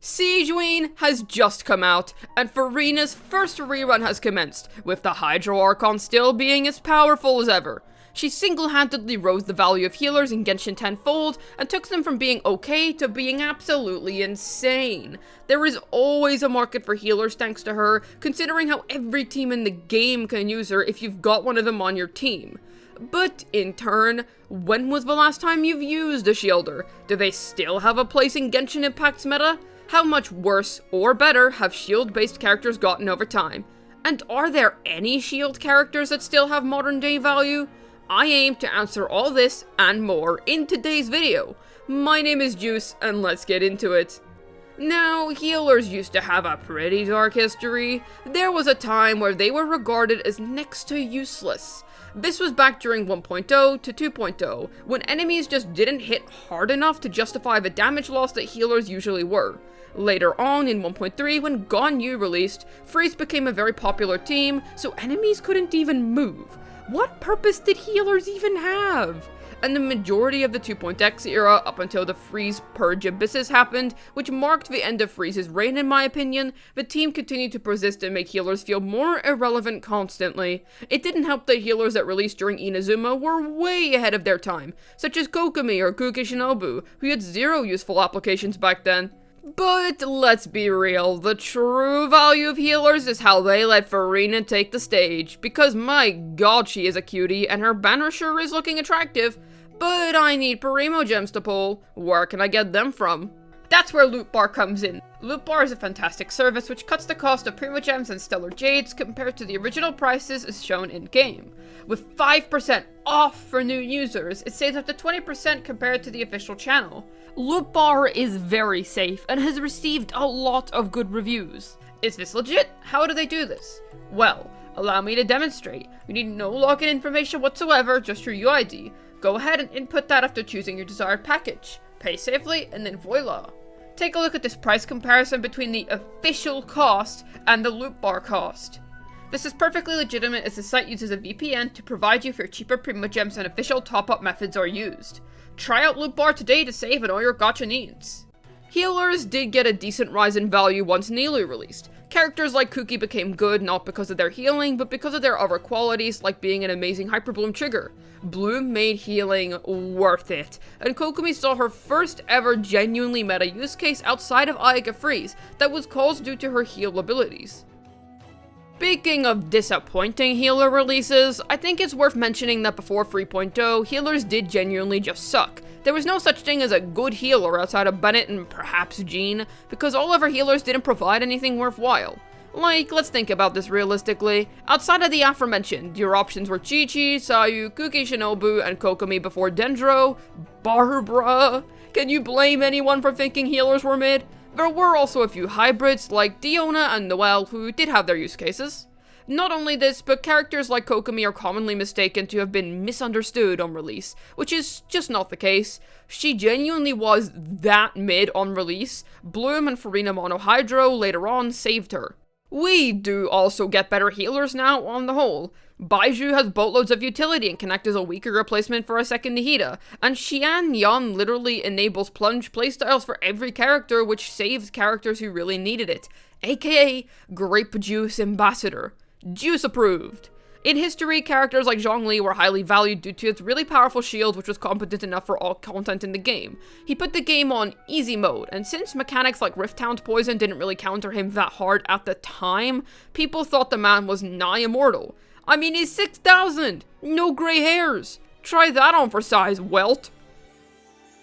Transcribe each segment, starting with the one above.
Sigewinne has just come out, and Furina's first rerun has commenced, with the Hydro Archon still being as powerful as ever. She single-handedly rose the value of healers in Genshin tenfold, and took them from being okay to being absolutely insane. There is always a market for healers thanks to her, considering how every team in the game can use her if you've got one of them on your team. But, in turn, when was the last time you've used a Shielder? Do they still have a place in Genshin Impact's meta? How much worse, or better, have shield-based characters gotten over time? And are there any shield characters that still have modern-day value? I aim to answer all this and more in today's video. My name is Juice, and let's get into it. Now, healers used to have a pretty dark history. There was a time where they were regarded as next to useless. This was back during 1.0 to 2.0, when enemies just didn't hit hard enough to justify the damage loss that healers usually were. Later on, in 1.3, when Genshin released, Freeze became a very popular team, so enemies couldn't even move. What purpose did healers even have? And the majority of the 2.x era, up until the Freeze Purge Abysses happened, which marked the end of Freeze's reign in my opinion, the team continued to persist and make healers feel more irrelevant constantly. It didn't help that healers that released during Inazuma were way ahead of their time, such as Kokomi or Kukishinobu, who had zero useful applications back then. But let's be real, the true value of healers is how they let Furina take the stage, because my god she is a cutie and her banner sure is looking attractive. But I need Primo gems to pull. Where can I get them from? That's where Loot Bar comes in. Loot Bar is a fantastic service which cuts the cost of Primo Gems and Stellar Jades compared to the original prices as shown in-game. With 5% off for new users, it saves up to 20% compared to the official channel. Loot Bar is very safe and has received a lot of good reviews. Is this legit? How do they do this? Well, allow me to demonstrate. You need no login information whatsoever, just your UID. Go ahead and input that after choosing your desired package. Pay safely, and then voila. Take a look at this price comparison between the official cost and the Loot Bar cost. This is perfectly legitimate as the site uses a VPN to provide you for cheaper Primo Gems and official top-up methods are used. Try out Loot Bar today to save on all your gacha needs. Healers did get a decent rise in value once Nilou released. Characters like Kuki became good not because of their healing, but because of their other qualities like being an amazing Hyperbloom trigger. Bloom made healing worth it, and Kokomi saw her first ever genuinely meta use case outside of Ayaka Freeze that was caused due to her heal abilities. Speaking of disappointing healer releases, I think it's worth mentioning that before 3.0, healers did genuinely just suck. There was no such thing as a good healer outside of Bennett and perhaps Jean, because all of her healers didn't provide anything worthwhile. Like, let's think about this realistically. Outside of the aforementioned, your options were Chi-Chi, Sayu, Kukishinobu, and Kokomi before Dendro. Barbara! Can you blame anyone for thinking healers were mid? There were also a few hybrids like Diona and Noelle who did have their use cases. Not only this, but characters like Kokomi are commonly mistaken to have been misunderstood on release, which is just not the case. She genuinely was that mid on release. Bloom and Furina Mono Hydro later on saved her. We do also get better healers now on the whole. Baizhu has boatloads of utility and can act as a weaker replacement for a second Nihida, and Xian Yan literally enables plunge playstyles for every character, which saves characters who really needed it, aka Grape Juice Ambassador. Juice approved. In history, characters like Zhongli were highly valued due to its really powerful shield, which was competent enough for all content in the game. He put the game on easy mode, and since mechanics like Rift Town's poison didn't really counter him that hard at the time, people thought the man was nigh immortal. I mean, he's 6,000! No gray hairs! Try that on for size, Welt!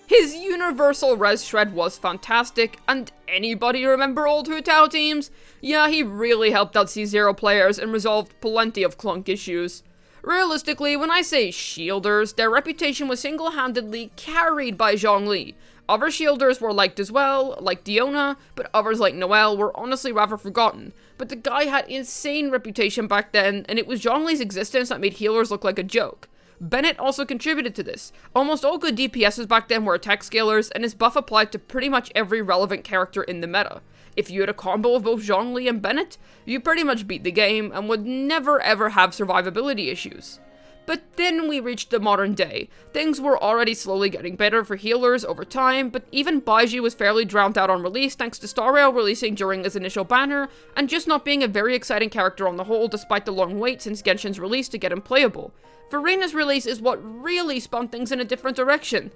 His universal res shred was fantastic, and anybody remember old Hu Tao teams? Yeah, he really helped out C0 players and resolved plenty of clunk issues. Realistically, when I say shielders, their reputation was single-handedly carried by Zhongli. Other shielders were liked as well, like Diona, but others like Noelle were honestly rather forgotten. But the guy had insane reputation back then, and it was Zhongli's existence that made healers look like a joke. Bennett also contributed to this. Almost all good DPSs back then were attack scalers, and his buff applied to pretty much every relevant character in the meta. If you had a combo of both Zhongli and Bennett, you pretty much beat the game, and would never ever have survivability issues. But then we reached the modern day. Things were already slowly getting better for healers over time, but even Baizhu was fairly drowned out on release thanks to Star Rail releasing during its initial banner, and just not being a very exciting character on the whole despite the long wait since Genshin's release to get him playable. Furina's release is what really spun things in a different direction.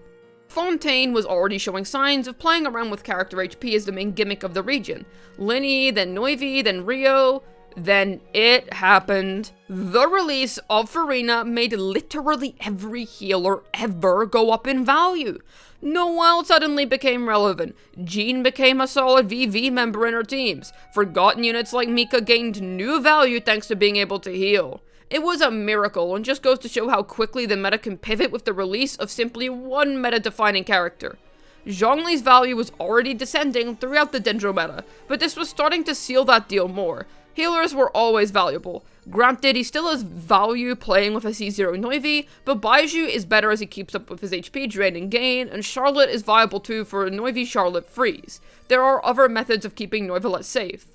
Fontaine was already showing signs of playing around with character HP as the main gimmick of the region. Lini, then Noivy, then Rio. Then it happened. The release of Furina made literally every healer ever go up in value. Noelle suddenly became relevant. Jean became a solid VV member in her teams. Forgotten units like Mika gained new value thanks to being able to heal. It was a miracle and just goes to show how quickly the meta can pivot with the release of simply one meta-defining character. Zhongli's value was already descending throughout the Dendro meta, but this was starting to seal that deal more. Healers were always valuable. Granted, he still has value playing with a C0 Noivy, but Baizhu is better as he keeps up with his HP drain and gain, and Charlotte is viable too for a Noivy Charlotte freeze. There are other methods of keeping Noivelet safe.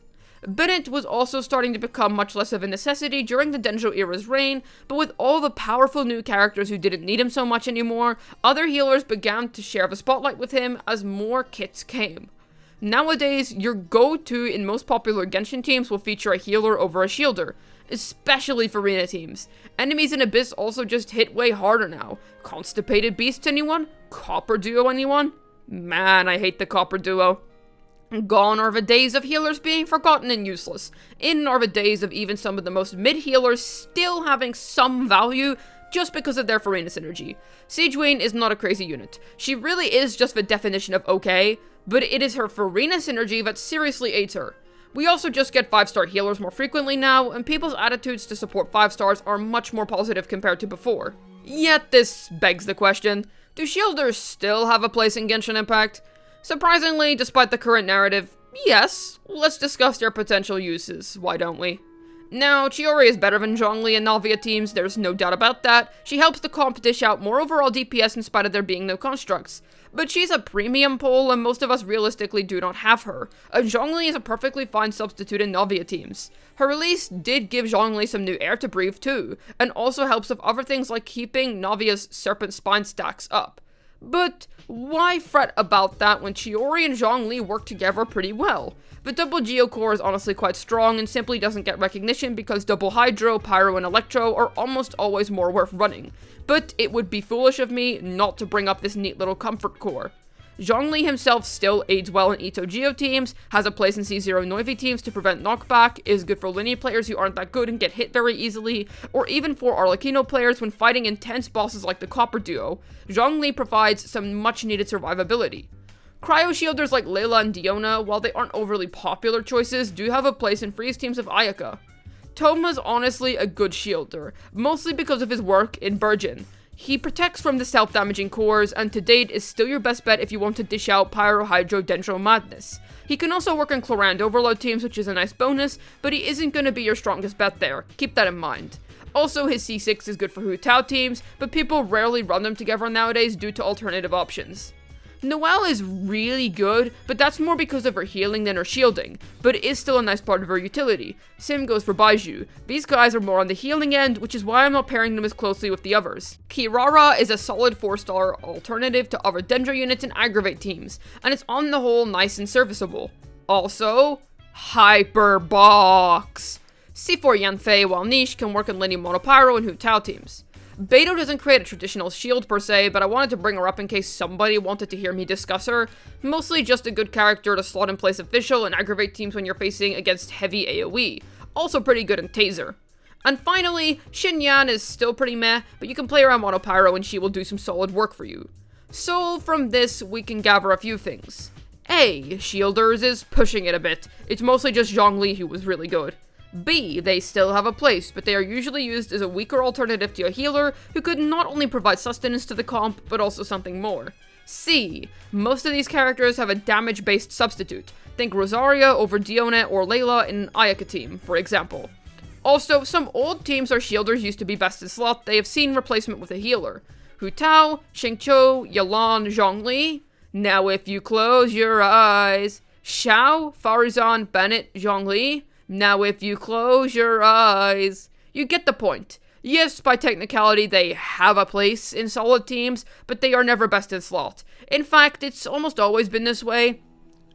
Bennett was also starting to become much less of a necessity during the Dendro era's reign, but with all the powerful new characters who didn't need him so much anymore, other healers began to share the spotlight with him as more kits came. Nowadays, your go-to in most popular Genshin teams will feature a healer over a shielder, especially for arena teams. Enemies in Abyss also just hit way harder now. Constipated Beast anyone? Copper Duo anyone? Man, I hate the Copper Duo. Gone are the days of healers being forgotten and useless. In are the days of even some of the most mid-healers still having some value just because of their Furina synergy. Sigewinne is not a crazy unit. She really is just the definition of okay, but it is her Furina synergy that seriously aids her. We also just get 5-star healers more frequently now, and people's attitudes to support 5 stars are much more positive compared to before. Yet this begs the question, do shielders still have a place in Genshin Impact? Surprisingly, despite the current narrative, yes. Let's discuss their potential uses, why don't we? Now, Chiori is better than Zhongli and Navia teams, there's no doubt about that. She helps the comp dish out more overall DPS in spite of there being no constructs. But she's a premium pull, and most of us realistically do not have her. Zhongli is a perfectly fine substitute in Navia teams. Her release did give Zhongli some new air to breathe too, and also helps with other things like keeping Navia's Serpent Spine stacks up. But why fret about that when Chiori and Zhongli work together pretty well? The double Geo core is honestly quite strong and simply doesn't get recognition because double Hydro, Pyro, and Electro are almost always more worth running. But it would be foolish of me not to bring up this neat little comfort core. Zhongli himself still aids well in Ito Geo teams, has a place in C0 Noivy teams to prevent knockback, is good for linear players who aren't that good and get hit very easily, or even for Arlecchino players when fighting intense bosses like the Copper Duo. Zhongli provides some much needed survivability. Cryo shielders like Layla and Diona, while they aren't overly popular choices, do have a place in freeze teams of Ayaka. Toma's honestly a good shielder, mostly because of his work in Burgeon. He protects from the self-damaging cores, and to date is still your best bet if you want to dish out Pyro, Hydro, Dendro madness. He can also work in Chlorand Overload teams, which is a nice bonus, but he isn't going to be your strongest bet there. Keep that in mind. Also, his C6 is good for Hu Tao teams, but people rarely run them together nowadays due to alternative options. Noelle is really good, but that's more because of her healing than her shielding, but it is still a nice part of her utility. Same goes for Baizhu. These guys are more on the healing end, which is why I'm not pairing them as closely with the others. Kirara is a solid 4-star alternative to other Dendro units and Aggravate teams, and it's on the whole nice and serviceable. Also, Hyperbox! C4 Yanfei, while niche, can work in Linear Monopyro and Hu Tao teams. Beidou doesn't create a traditional shield per se, but I wanted to bring her up in case somebody wanted to hear me discuss her. Mostly just a good character to slot in place official and aggravate teams when you're facing against heavy AoE. Also pretty good in Taser. And finally, Xinyan is still pretty meh, but you can play around Monopyro and she will do some solid work for you. So from this, we can gather a few things. A, Shielders is pushing it a bit. It's mostly just Zhongli who was really good. B, they still have a place, but they are usually used as a weaker alternative to a healer who could not only provide sustenance to the comp, but also something more. C, most of these characters have a damage-based substitute. Think Rosaria over Diona or Layla in an Ayaka team, for example. Also, some old teams our shielders used to be best in slot, they have seen replacement with a healer. Hu Tao, Xingqiu, Yalan, Zhongli. Now if you close your eyes. Xiao, Farazan, Bennett, Zhongli. Now if you close your eyes. You get the point. Yes, by technicality, they have a place in solid teams, but they are never best in slot. In fact, it's almost always been this way.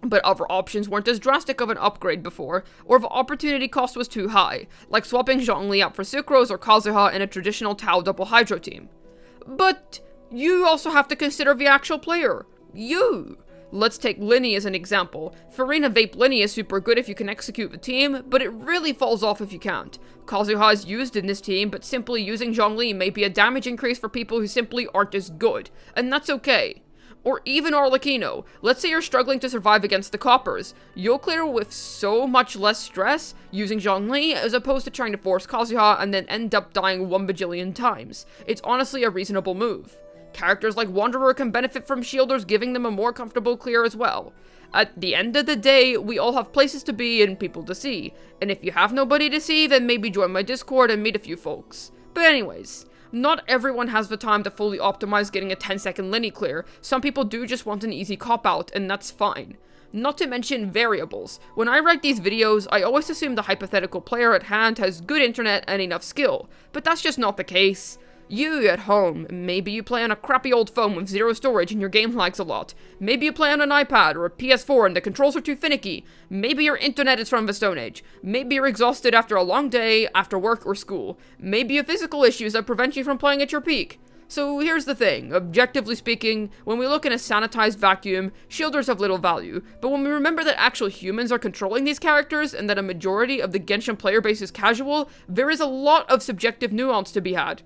But other options weren't as drastic of an upgrade before, or the opportunity cost was too high, like swapping Zhongli out for Sucrose or Kazuha in a traditional Tau double Hydro team. But you also have to consider the actual player. You! Let's take Linny as an example. Furina Vape Linny is super good if you can execute the team, but it really falls off if you can't. Kazuha is used in this team, but simply using Zhongli may be a damage increase for people who simply aren't as good, and that's okay. Or even Arlecchino. Let's say you're struggling to survive against the Coppers. You'll clear with so much less stress using Zhongli as opposed to trying to force Kazuha and then end up dying 1 bajillion times. It's honestly a reasonable move. Characters like Wanderer can benefit from Shielders, giving them a more comfortable clear as well. At the end of the day, we all have places to be and people to see. And if you have nobody to see, then maybe join my Discord and meet a few folks. But anyways, not everyone has the time to fully optimize getting a 10-second Linny clear. Some people do just want an easy cop-out, and that's fine. Not to mention variables. When I write these videos, I always assume the hypothetical player at hand has good internet and enough skill, but that's just not the case. You at home, maybe you play on a crappy old phone with 0 storage and your game lags a lot. Maybe you play on an iPad or a PS4 and the controls are too finicky. Maybe your internet is from the Stone Age. Maybe you're exhausted after a long day, after work or school. Maybe you have physical issues that prevent you from playing at your peak. So here's the thing, objectively speaking, when we look in a sanitized vacuum, Shielders have little value, but when we remember that actual humans are controlling these characters and that a majority of the Genshin player base is casual, there is a lot of subjective nuance to be had.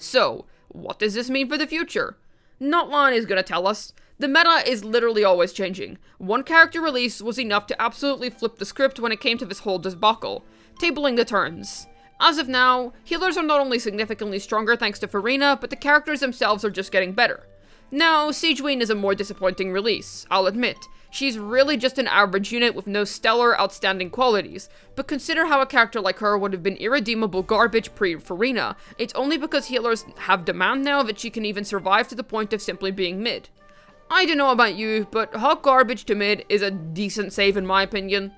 So, what does this mean for the future? Not one is gonna tell us. The meta is literally always changing. One character release was enough to absolutely flip the script when it came to this whole debacle. Tabling the turns. As of now, healers are not only significantly stronger thanks to Furina, but the characters themselves are just getting better. Now, Sigewinne is a more disappointing release, I'll admit. She's really just an average unit with no stellar, outstanding qualities, but consider how a character like her would have been irredeemable garbage pre-Furina. It's only because healers have demand now that she can even survive to the point of simply being mid. I don't know about you, but hot garbage to mid is a decent save in my opinion.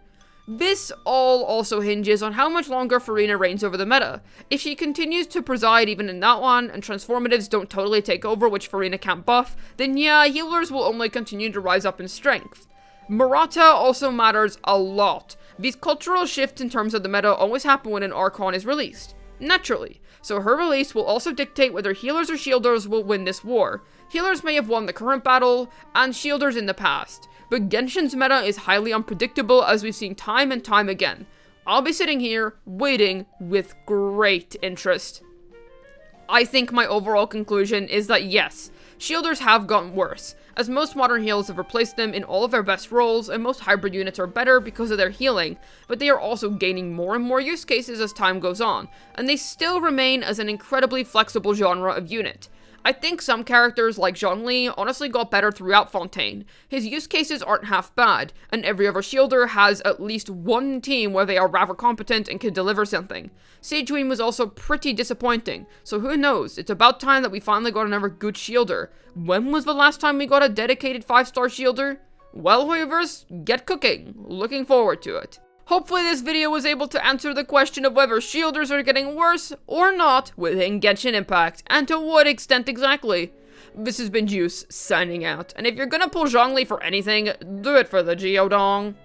This all also hinges on how much longer Furina reigns over the meta. If she continues to preside even in that one, and transformatives don't totally take over which Furina can't buff, then yeah, healers will only continue to rise up in strength. Murata also matters a lot. These cultural shifts in terms of the meta always happen when an Archon is released. Naturally. So her release will also dictate whether healers or shielders will win this war. Healers may have won the current battle, and shielders in the past. But Genshin's meta is highly unpredictable as we've seen time and time again. I'll be sitting here, waiting with great interest. I think my overall conclusion is that yes, shielders have gotten worse, as most modern heals have replaced them in all of their best roles, and most hybrid units are better because of their healing, but they are also gaining more and more use cases as time goes on, and they still remain as an incredibly flexible genre of unit. I think some characters, like Zhongli, honestly got better throughout Fontaine. His use cases aren't half bad, and every other shielder has at least one team where they are rather competent and can deliver something. Sigewinne was also pretty disappointing, so who knows, it's about time that we finally got another good shielder. When was the last time we got a dedicated 5-star shielder? Well, Hoovers, get cooking. Looking forward to it. Hopefully this video was able to answer the question of whether shielders are getting worse or not within Genshin Impact, and to what extent exactly. This has been Juice, signing out, and if you're gonna pull Zhongli for anything, do it for the Geodong.